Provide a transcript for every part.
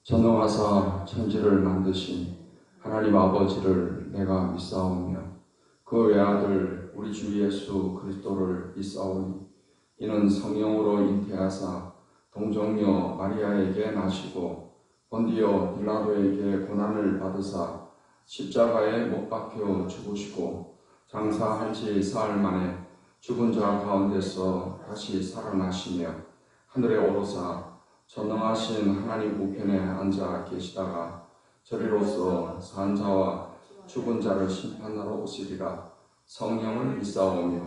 전능하사 천지를 만드신 하나님 아버지를 내가 믿사오며 그 외아들 우리 주 예수 그리스도를 믿사오니 이는 성령으로 잉태하사 동정녀 마리아에게 나시고 본디오 빌라도에게 고난을 받으사 십자가에 못 박혀 죽으시고 장사한 지 사흘 만에 죽은 자 가운데서 다시 살아나시며 하늘에 오르사 전능하신 하나님 우편에 앉아 계시다가 저리로서 산 자와 죽은 자를 심판하러 오시리라. 성령을 믿사오며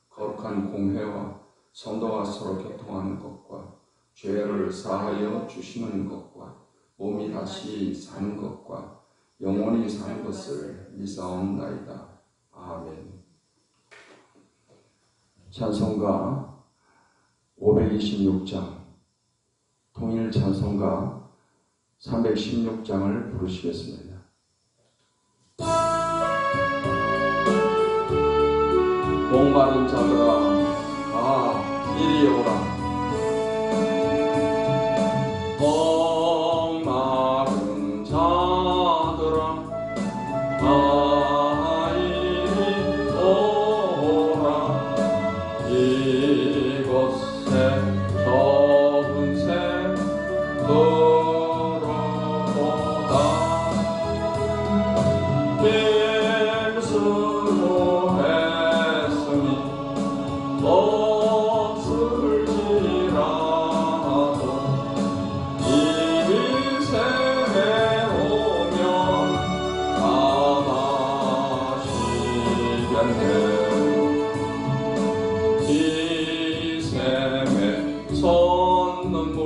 거룩한 공회와 성도와 서로 교통하는 것과 죄를 사하여 주시는 것과 몸이 다시 사는 것과 영원히 사는 것을 믿사옵나이다. 아멘. 찬송가 526장 통일 찬송가 316장을 부르시겠습니다. 목마른 자들아 이리 오라. 목마른 자들아 이리 오라. 이곳에 좁은 새 들어보다 힘쓰고 했으니 없을지라도 이 샘에 오면 다 마시겠네. 이 샘에 솟는 물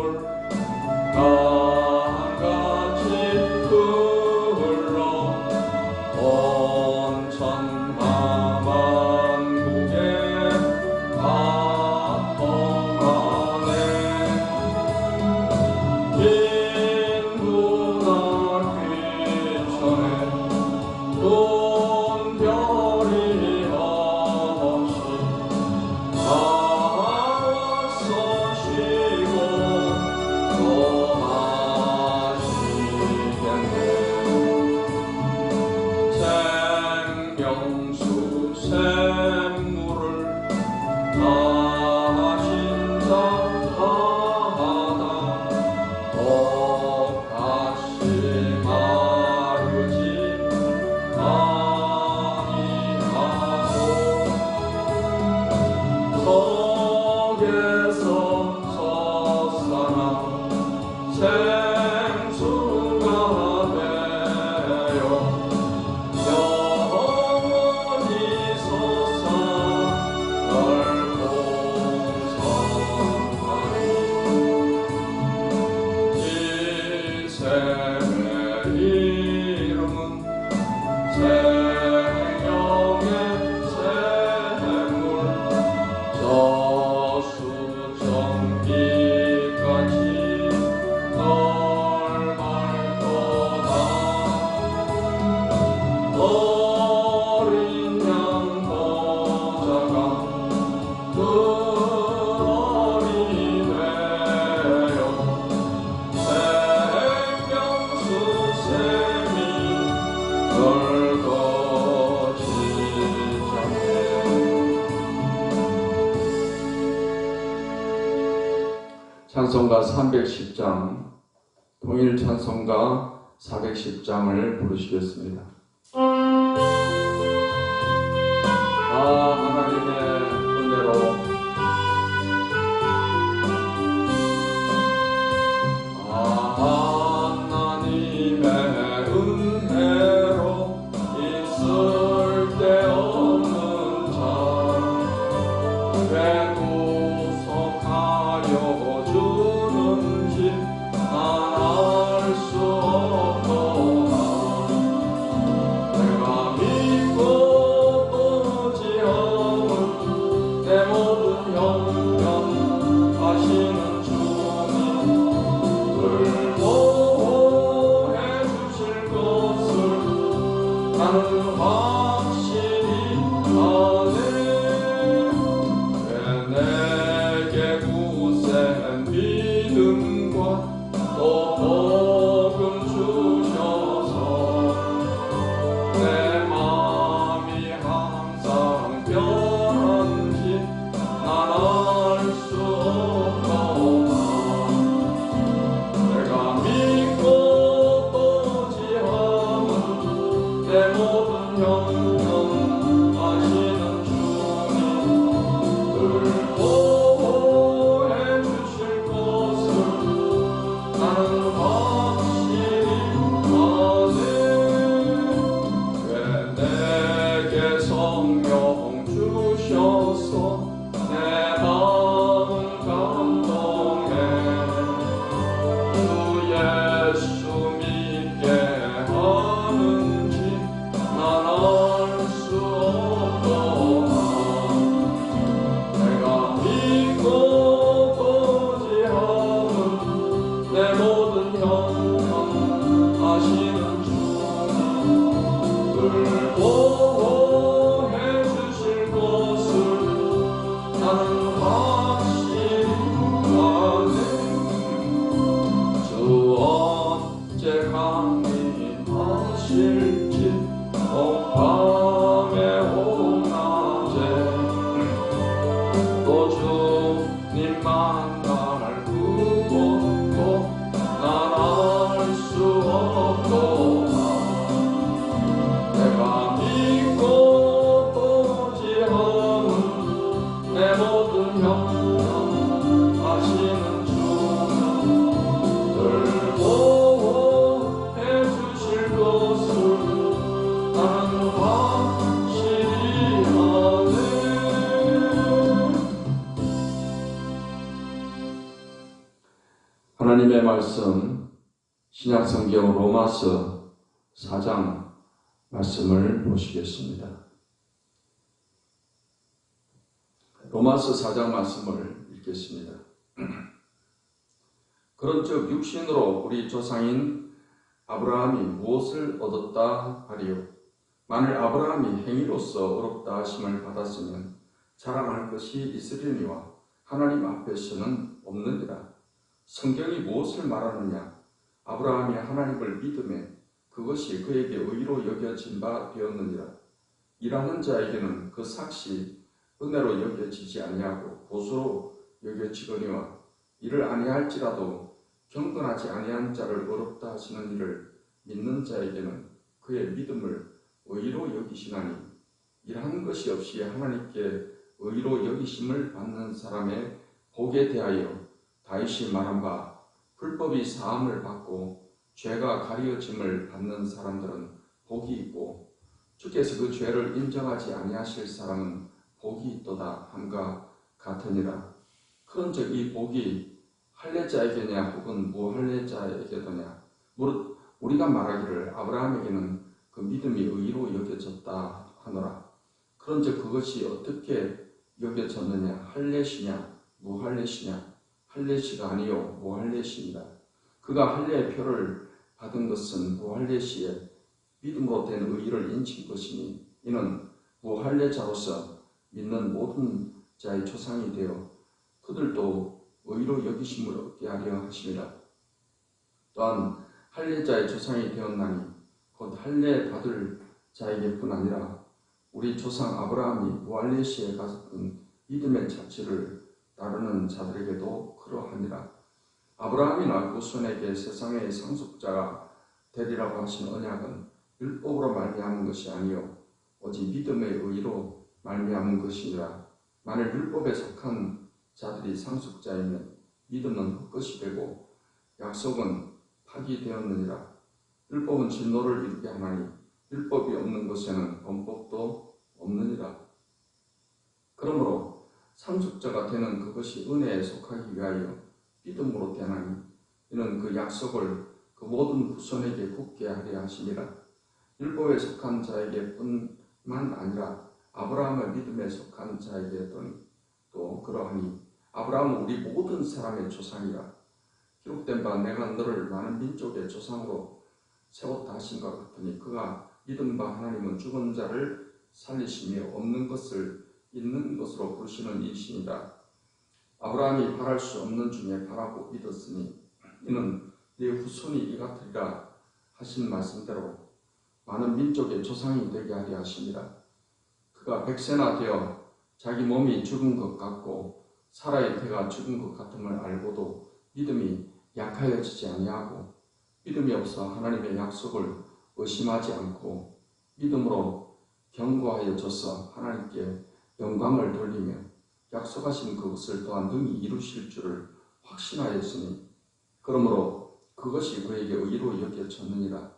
강같이 흘러 온 천하만국에 다 통하네. 인구나 귀천에 돈 별이 없이 다 와서 쉬고 또 마시겠네. 생명수 샘물을 마신 자 하나 다시 마르지 아니하고 속에서 솟아나 생수가 되어 영원히 솟아 널 공성하리. 이 샘의 이름은 생명의 샘물 저수정기까지 널 맑도다. 어린 양 보자가 그 어리 되어 생명수 샘이 널 거치자네. 찬송가 310장 통일 찬송가 410장을 부르시겠습니다. 하나님의 은혜로 하나님의 은혜로 있을 데 없는 자 왜 구속하여 주는지 난 알 수 없도다. 내가 믿고 또 지어온 내 모든 말씀 신약성경 로마서 4장 말씀을 보시겠습니다. 로마서 4장 말씀을 읽겠습니다. 그런즉 육신으로 우리 조상인 아브라함이 무엇을 얻었다 하리요? 만일 아브라함이 행위로서 의롭다 하심을 받았으면 자랑할 것이 있으려니와 하나님 앞에서는 없느니라. 성경이 무엇을 말하느냐? 아브라함이 하나님을 믿음에 그것이 그에게 의로 여겨진 바 되었느니라. 일하는 자에게는 그 삭시 은혜로 여겨지지 아니하고 보수로 여겨지거니와 이를 아니할지라도 경건하지 아니한 자를 의롭다 하시는 이를 믿는 자에게는 그의 믿음을 의로 여기시나니 일하는 것이 없이 하나님께 의로 여기심을 받는 사람의 복에 대하여 다윗이 말한 바 불법이 사함을 받고 죄가 가리어짐을 받는 사람들은 복이 있고 주께서 그 죄를 인정하지 아니하실 사람은 복이 있도다 함과 같으니라. 그런즉 이 복이 할례자에게냐 혹은 무할례자에게더냐? 무릇 우리가 말하기를 아브라함에게는 그 믿음이 의로 여겨졌다 하노라. 그런즉 그것이 어떻게 여겨졌느냐? 할례시냐 무할례시냐? 할례시가 아니요 무할례시니라. 그가 할례의 표를 받은 것은 무할례시에 믿음으로 된 의를 인친 것이니 이는 무할례자로서 믿는 모든 자의 조상이 되어 그들도 의로 여기심을 얻게 하려 하심이라. 또한 할례자의 조상이 되었나니 곧 할례 받을 자에게뿐 아니라 우리 조상 아브라함이 무할례시에 가졌던 믿음의 자취를 따르는 자들에게도 그러하니라. 아브라함이나 그 손에게 세상의 상속자가 되리라고 하신 언약은 율법으로 말미암은 것이 아니요 오직 믿음의 의로 말미암은 것이니라. 만일 율법에 속한 자들이 상속자이면 믿음은 헛것이 되고 약속은 파기되었느니라. 율법은 진노를 이루게 하나니 율법이 없는 곳에는 범법도 없느니라. 그러므로 상속자가 되는 그것이 은혜에 속하기 위하여 믿음으로 되나니 이는 그 약속을 그 모든 후손에게 굳게 하려 하심이라. 율법에 속한 자에게뿐만 아니라 아브라함의 믿음에 속한 자에게도 그러하니 아브라함은 우리 모든 사람의 조상이라. 기록된 바 내가 너를 많은 민족의 조상으로 세웠다 하신 것 같으니 그가 믿은 바 하나님은 죽은 자를 살리시며 없는 것을 있는 것으로 부르시는 이시니라. 아브라함이 바랄 수 없는 중에 바라고 믿었으니 이는 네 후손이 이 같으리라 하신 말씀대로 많은 민족의 조상이 되게 하려 하심이라. 그가 100세나 되어 자기 몸이 죽은 것 같고 사라의 태가 죽은 것 같음을 알고도 믿음이 약하여지지 아니하고 믿음이 없어 하나님의 약속을 의심하지 않고 믿음으로 견고하여져서 하나님께 영광을 돌리며 약속하신 그것을 또한 능히 이루실 줄을 확신하였으니 그러므로 그것이 그에게 의로 여겨졌느니라.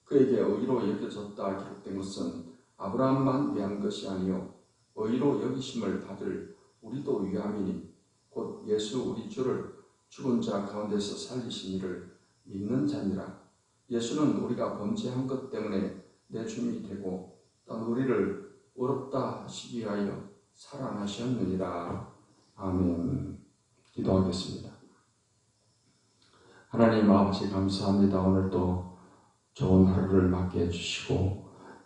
그에게 의로 여겨졌다 기록된 것은 아브라함만 위한 것이 아니요 의로 여기심을 받을 우리도 위함이니 곧 예수 우리 주를 죽은 자 가운데서 살리신 이를 믿는 자니라. 예수는 우리가 범죄한 것 때문에 내 주님이 되고 또한 우리를 의롭다 하시기 위하여 살아나셨느니라. 아멘. 기도하겠습니다. 하나님 아버지 감사합니다. 오늘도 좋은 하루를 맞게 해주시고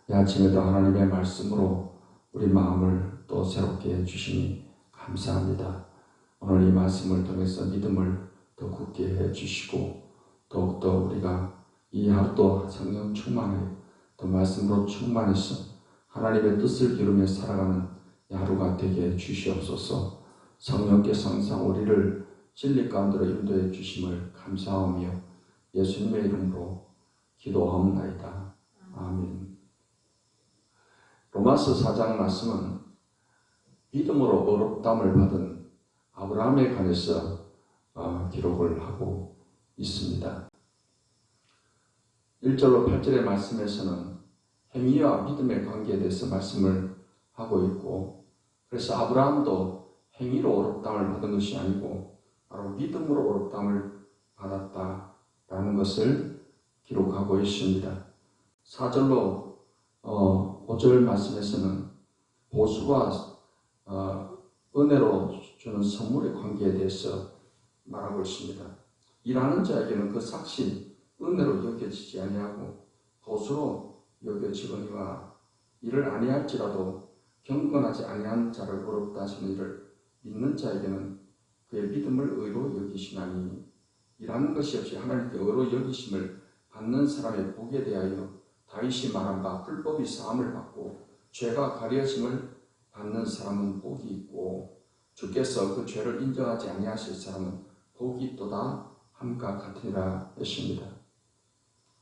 이 아침에도 하나님의 말씀으로 우리 마음을 또 새롭게 해주시니 감사합니다. 오늘 이 말씀을 통해서 믿음을 더 굳게 해주시고 더욱더 우리가 이 하루도 성령 충만하여 또 말씀으로 충만해서 하나님의 뜻을 기루며 살아가는 이 하루가 되게 주시옵소서. 성령께서 항상 우리를 진리 가운데로 인도해 주심을 감사하며 예수님의 이름으로 기도하옵나이다. 아멘. 로마서 4장 말씀은 믿음으로 의롭다함을 받은 아브라함에 관해서 기록을 하고 있습니다. 1절로 8절의 말씀에서는 행위와 믿음의 관계에 대해서 말씀을 하고 있고 그래서 아브라함도 행위로 의롭다함을 받은 것이 아니고 바로 믿음으로 의롭다함을 받았다 라는 것을 기록하고 있습니다. 4절로 5절 말씀에서는 보수와 은혜로 주는 선물의 관계에 대해서 말하고 있습니다. 일하는 자에게는 그 삭시 은혜로 여겨지지 아니하고 보수로 여겨지거니와 이를 아니할지라도 경건하지 아니한 자를 어렵다 하시는 이를 믿는 자에게는 그의 믿음을 의로 여기시나니 일하는 것이 없이 하나님께 의로 여기심을 받는 사람의 복에 대하여 다윗이 말한 바 불법이 사함을 받고 죄가 가려짐을 받는 사람은 복이 있고 주께서 그 죄를 인정하지 아니하실 사람은 복이 있도다 함과 같으니라 했습니다.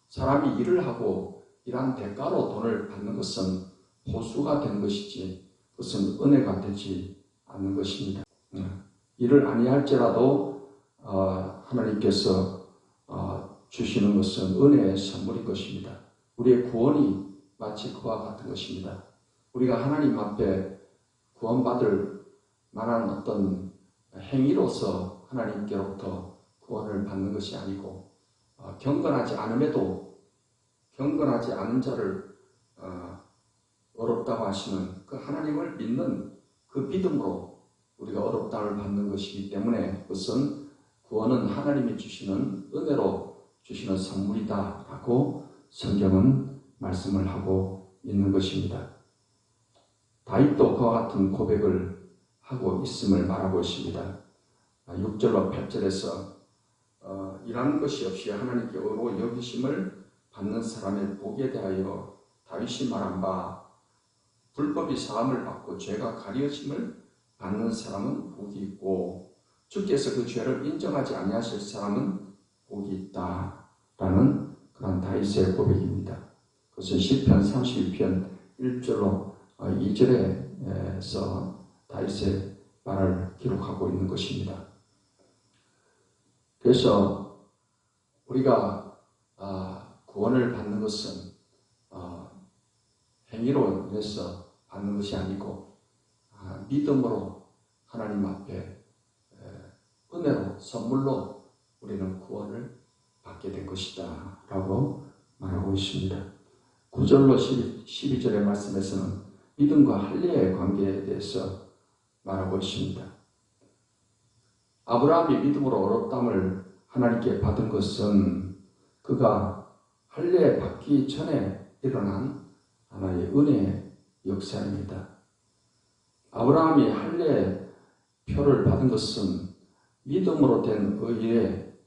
사람이 일을 하고 일한 대가로 돈을 받는 것은 보수가 된 것이지 그것은 은혜가 되지 않는 것입니다. 일을 아니할지라도 하나님께서 주시는 것은 은혜의 선물인 것입니다. 우리의 구원이 마치 그와 같은 것입니다. 우리가 하나님 앞에 구원받을 만한 어떤 행위로서 하나님께로부터 구원을 받는 것이 아니고 경건하지 않음에도 경건하지 않은 자를 어렵다고 하시는 그 하나님을 믿는 그 믿음으로 우리가 어렵다를 받는 것이기 때문에 그것은 구원은 하나님이 주시는 은혜로 주시는 선물이다 라고 성경은 말씀을 하고 있는 것입니다. 다윗도 그와 같은 고백을 하고 있음을 말하고 있습니다. 6절과 8절에서 일하는 것이 없이 하나님께 의로 여기심을 받는 사람의 복에 대하여 다윗이 말한 바 불법이 사함을 받고 죄가 가려짐을 받는 사람은 복이 있고 주께서 그 죄를 인정하지 아니하실 사람은 복이 있다라는 그런 다윗의 고백입니다. 그것은 시편 32편 1절로 2절에서 다윗의 말을 기록하고 있는 것입니다. 그래서 우리가 구원을 받는 것은 행위로 인해서 받는 것이 아니고 믿음으로 하나님 앞에 은혜로 선물로 우리는 구원을 받게 된 것이다 라고 말하고 있습니다. 9절로 12절의 말씀에서는 믿음과 할례의 관계에 대해서 말하고 있습니다. 아브라함이 믿음으로 어렵담을 하나님께 받은 것은 그가 할례 받기 전에 일어난 하나의 은혜의 역사입니다. 아브라함이 할례 표를 받은 것은 믿음으로 된 의의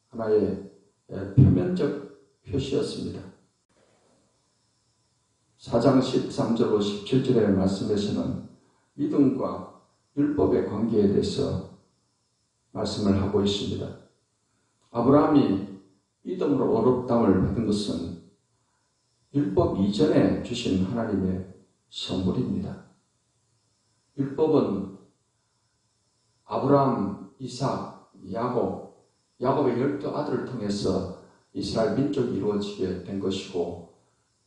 하나의 표면적 표시였습니다. 4장 13절로 17절의 말씀에서는 믿음과 율법의 관계에 대해서 말씀을 하고 있습니다. 아브라함이 믿음으로 어렵담을 받은 것은 율법 이전에 주신 하나님의 선물입니다. 율법은 아브라함, 이삭, 야곱의 12아들을 통해서 이스라엘 민족이 이루어지게 된 것이고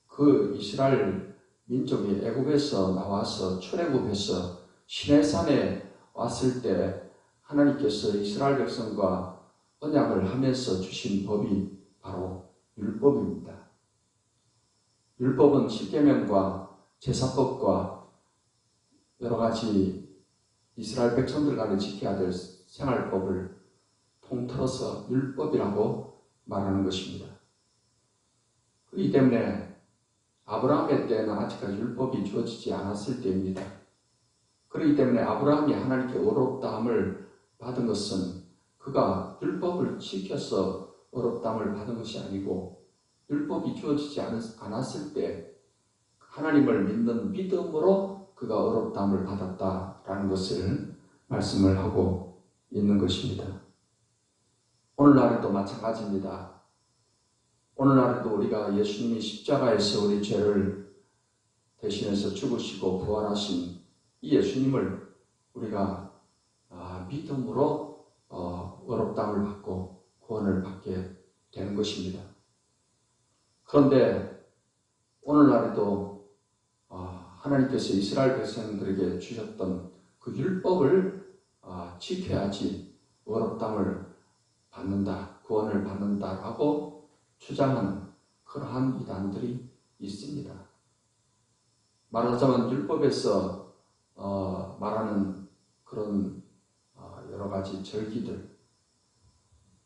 그 이스라엘 민족이 애굽에서 나와서 출애굽해서 시내산에 왔을 때 하나님께서 이스라엘 백성과 언약을 하면서 주신 법이 바로 율법입니다. 율법은 십계명과 제사법과 여러 가지 이스라엘 백성들 간에 지켜야 될 생활법을 통틀어서 율법이라고 말하는 것입니다. 그렇기 때문에 아브라함의 때는 아직까지 율법이 주어지지 않았을 때입니다. 그렇기 때문에 아브라함이 하나님께 어렵다함을 받은 것은 그가 율법을 지켜서 어렵다함을 받은 것이 아니고 율법이 주어지지 않았을 때 하나님을 믿는 믿음으로 그가 어렵다함을 받았다라는 것을 말씀을 하고 있는 것입니다. 오늘날에도 마찬가지입니다. 오늘날에도 우리가 예수님이 십자가에서 우리 죄를 대신해서 죽으시고 부활하신 이 예수님을 우리가 믿음으로 어렵다함을 받고 구원을 받게 되는 것입니다. 그런데 오늘날에도 하나님께서 이스라엘 백성들에게 주셨던 그 율법을 지켜야지 어렵다함을 받는다, 구원을 받는다라고 주장하는 그러한 이단들이 있습니다. 말하자면 율법에서 말하는 그런 여러 가지 절기들,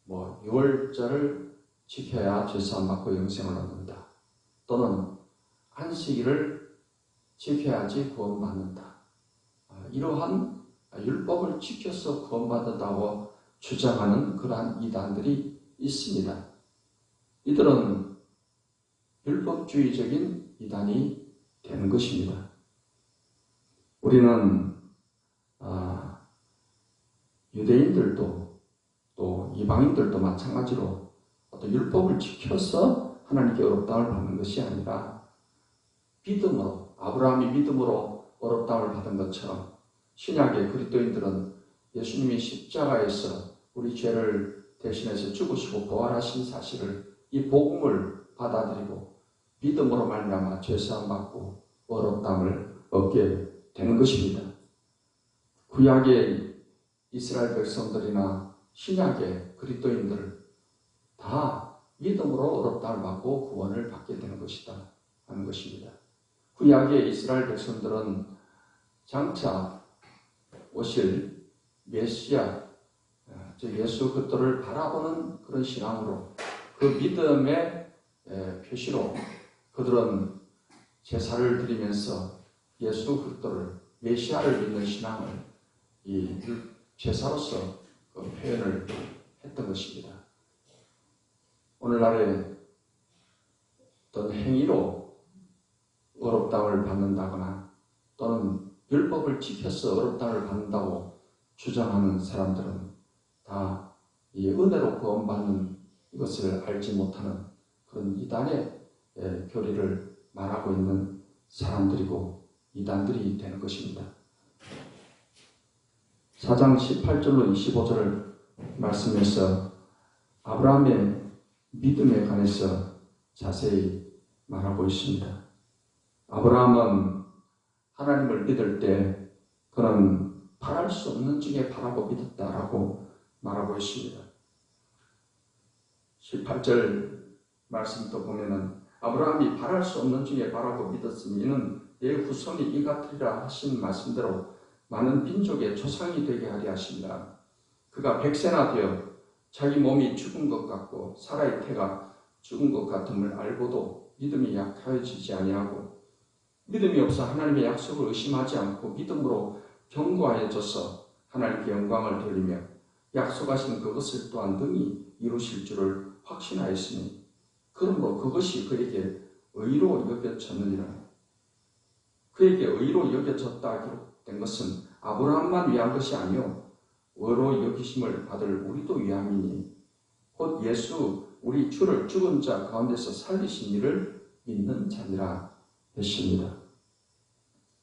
뭐 6월절을 지켜야 죄사함 받고 영생을 얻는다. 또는 안식일을 지켜야지 구원받는다. 이러한 율법을 지켜서 구원받는다고 주장하는 그러한 이단들이 있습니다. 이들은 율법주의적인 이단이 되는 것입니다. 우리는 유대인들도 또 이방인들도 마찬가지로 어떤 율법을 지켜서 하나님께 의롭다움을 받는 것이 아니라 믿음으로, 아브라함이 믿음으로 의롭다움을 받은 것처럼 신약의 그리스도인들은 예수님이 십자가에서 우리 죄를 대신해서 죽으시고 부활하신 사실을, 이 복음을 받아들이고 믿음으로 말미암아 죄사함 받고 의롭다움을 얻게 되는 것입니다. 구약의 이스라엘 백성들이나 신약의 그리스도인들 다 믿음으로 의롭다움을 받고 구원을 받게 되는 것이다 하는 것입니다. 구약의 이스라엘 백성들은 장차 오실 메시아, 즉 예수 그리스도를 바라보는 그런 신앙으로, 그 믿음의 표시로 그들은 제사를 드리면서 예수 그리스도를, 메시아를 믿는 신앙을 이 제사로서 그 표현을 했던 것입니다. 오늘날에 어떤 행위로 의롭다움을 받는다거나 또는 율법을 지켜서 의롭다움을 받는다고 주장하는 사람들은 다 이 은혜로 구원받는 이것을 알지 못하는 그런 이단의 교리를 말하고 있는 사람들이고 이단들이 되는 것입니다. 4장 18절로 25절을 말씀에서 아브라함의 믿음에 관해서 자세히 말하고 있습니다. 아브라함은 하나님을 믿을 때 그는 바랄 수 없는 중에 바라고 믿었다라고 말하고 있습니다. 18절 말씀도 보면은 아브라함이 바랄 수 없는 중에 바라고 믿었으니 이는 내 후손이 이 같으리라 하신 말씀대로 많은 민족의 조상이 되게 하리 하신다. 그가 100세나 되어 자기 몸이 죽은 것 같고 사라의 태가 죽은 것 같음을 알고도 믿음이 약해지지 아니하고 믿음이 없어 하나님의 약속을 의심하지 않고 믿음으로 견고하여져서 하나님께 영광을 돌리며 약속하신 그것을 또한 능히 이루실 줄을 확신하였으니 그러므로 그것이 그에게 의로 여겨졌느니라. 그에게 의로 여겨졌다 기록된 것은 아브라함만 위한 것이 아니요 의로 여기심을 받을 우리도 위함이니 곧 예수 우리 주를 죽은 자 가운데서 살리신 이를 믿는 자니라 했습니다.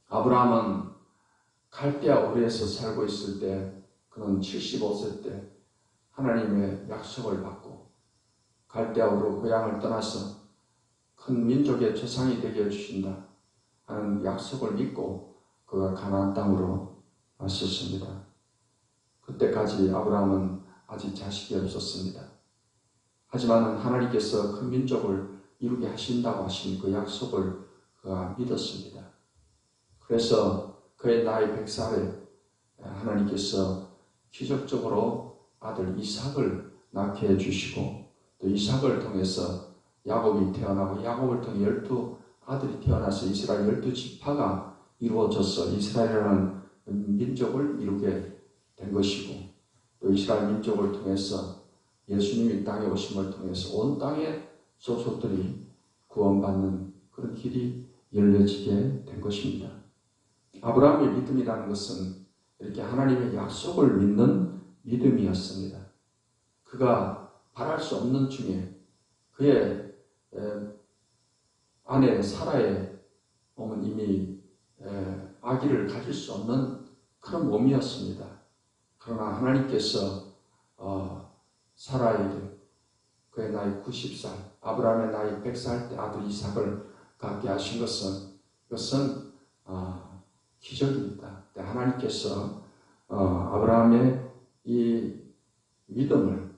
아브라함은 갈대아 우르에서 살고 있을 때 그는 75세 때 하나님의 약속을 받고 갈대아 우르 고향을 떠나서 큰 민족의 조상이 되게 해주신다 하는 약속을 믿고 그가 가나안 땅으로 왔었습니다. 그때까지 아브라함은 아직 자식이 없었습니다. 하지만 하나님께서 큰 민족을 이루게 하신다고 하신 그 약속을 그가 믿었습니다. 그래서 그의 나이 100살에 하나님께서 기적적으로 아들 이삭을 낳게 해주시고 또 이삭을 통해서 야곱이 태어나고 야곱을 통해 12아들이 태어나서 이스라엘 12지파가 이루어져서 이스라엘이라는 민족을 이루게 된 것이고 또 이스라엘 민족을 통해서 예수님이 땅에 오심을 통해서 온 땅의 족속들이 구원받는 그런 길이 열려지게 된 것입니다. 아브라함의 믿음이라는 것은 이렇게 하나님의 약속을 믿는 믿음이었습니다. 그가 바랄 수 없는 중에 그의 아내 사라의 몸은 이미 아기를 가질 수 없는 그런 몸이었습니다. 그러나 하나님께서 사라에게 그의 나이 90살, 아브라함의 나이 100살 때 아들 이삭을 갖게 하신 그것은 기적입니다. 하나님께서 아브라함의 이 믿음을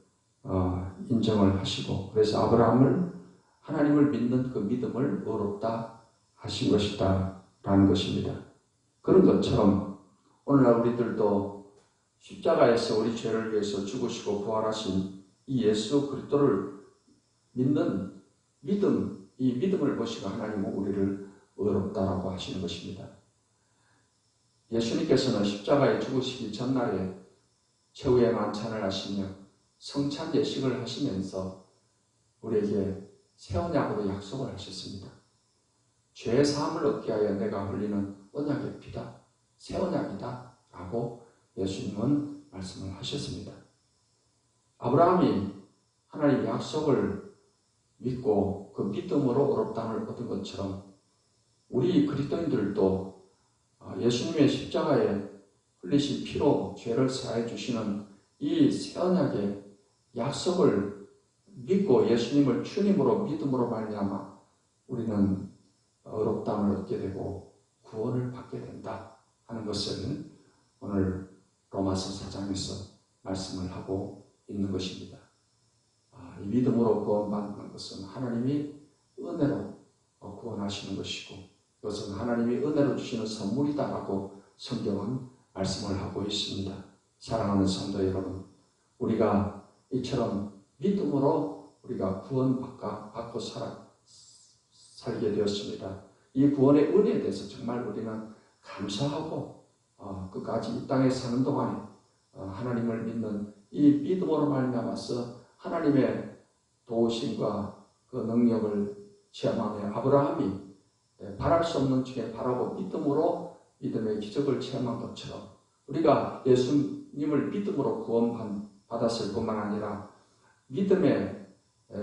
인정을 하시고 그래서 아브라함을 하나님을 믿는 그 믿음을 의롭다 하신 것이다 라는 것입니다. 그런 것처럼 오늘날 우리들도 십자가에서 우리 죄를 위해서 죽으시고 부활하신 이 예수 그리스도를 믿는 믿음, 이 믿음을 보시고 하나님은 우리를 의롭다라고 하시는 것입니다. 예수님께서는 십자가에 죽으시기 전날에 최후의 만찬을 하시며 성찬 예식을 하시면서 우리에게 새 언약으로 약속을 하셨습니다. 죄의 사함을 얻게 하여 내가 흘리는 언약의 피다, 새 언약이다 라고 예수님은 말씀을 하셨습니다. 아브라함이 하나님의 약속을 믿고 그 믿음으로 의롭다함을 얻은 것처럼 우리 그리스도인들도 예수님의 십자가에 흘리신 피로 죄를 사해 주시는 이 새 언약의 약속을 믿고 예수님을 주님으로 믿음으로 말미암아 우리는 의롭다함을 얻게 되고 구원을 받게 된다 하는 것을 오늘 로마서 4장에서 말씀을 하고 있는 것입니다. 이 믿음으로 구원받는 것은 하나님이 은혜로 구원하시는 것이고 그것은 하나님이 은혜로 주시는 선물이다라고 성경은 말씀을 하고 있습니다. 사랑하는 성도 여러분, 우리가 이처럼 믿음으로 우리가 구원받고 살게 되었습니다. 이 구원의 은혜에 대해서 정말 우리는 감사하고 끝까지 이 땅에 사는 동안에 하나님을 믿는 이 믿음으로 말미암아서 하나님의 도우심과 그 능력을 체험하며 아브라함이 바랄 수 없는 중에 바라고 믿음으로 믿음의 기적을 체험한 것처럼 우리가 예수님을 믿음으로 구원받았을 뿐만 아니라 믿음의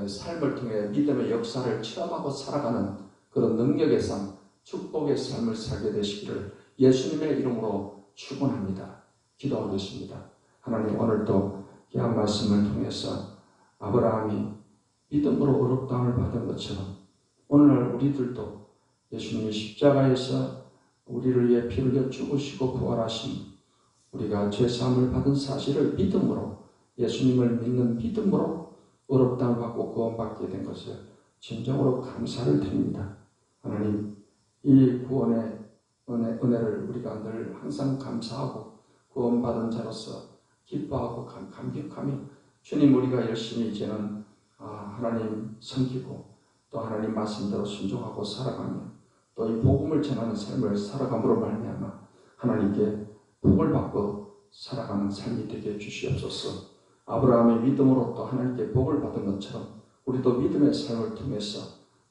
삶을 통해 믿음의 역사를 체험하고 살아가는 그런 능력의 삶, 축복의 삶을 살게 되시기를 예수님의 이름으로 축원합니다. 기도하겠습니다. 하나님, 오늘도 귀한 말씀을 통해서 아브라함이 믿음으로 의롭다함을 받은 것처럼 오늘날 우리들도 예수님이 십자가에서 우리를 위해 피 흘려 죽으시고 부활하신 우리가 죄사함을 받은 사실을 믿음으로 예수님을 믿는 믿음으로 의롭다함을 받고 구원받게 된 것을 진정으로 감사를 드립니다. 하나님, 이 구원의 은혜를 우리가 늘 항상 감사하고 구원받은 자로서 기뻐하고 감격하며 주님, 우리가 열심히 이제는 하나님 섬기고 또 하나님 말씀대로 순종하고 살아가며 또 이 복음을 전하는 삶을 살아감으로 말미암아 하나님께 복을 받고 살아가는 삶이 되게 주시옵소서. 아브라함의 믿음으로 또 하나님께 복을 받은 것처럼 우리도 믿음의 삶을 통해서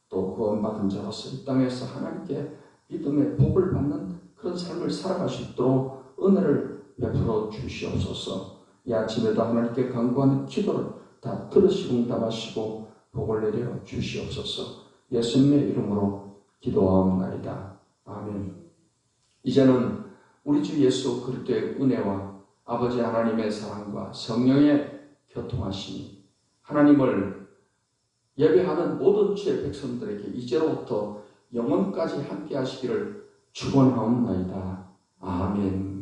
또 구원받은 자로서 이 땅에서 하나님께 믿음의 복을 받는 그런 삶을 살아갈 수 있도록 은혜를 베풀어 주시옵소서. 이 아침에도 하나님께 간구하는 기도를 다 들으시고 응답하시고 복을 내려 주시옵소서. 예수님의 이름으로 기도하옵나이다. 아멘. 이제는 우리 주 예수 그리스도의 은혜와 아버지 하나님의 사랑과 성령의 교통하심이 하나님을 예배하는 모든 주의 백성들에게 이제로부터 영원까지 함께 하시기를 축원하옵나이다. 아멘.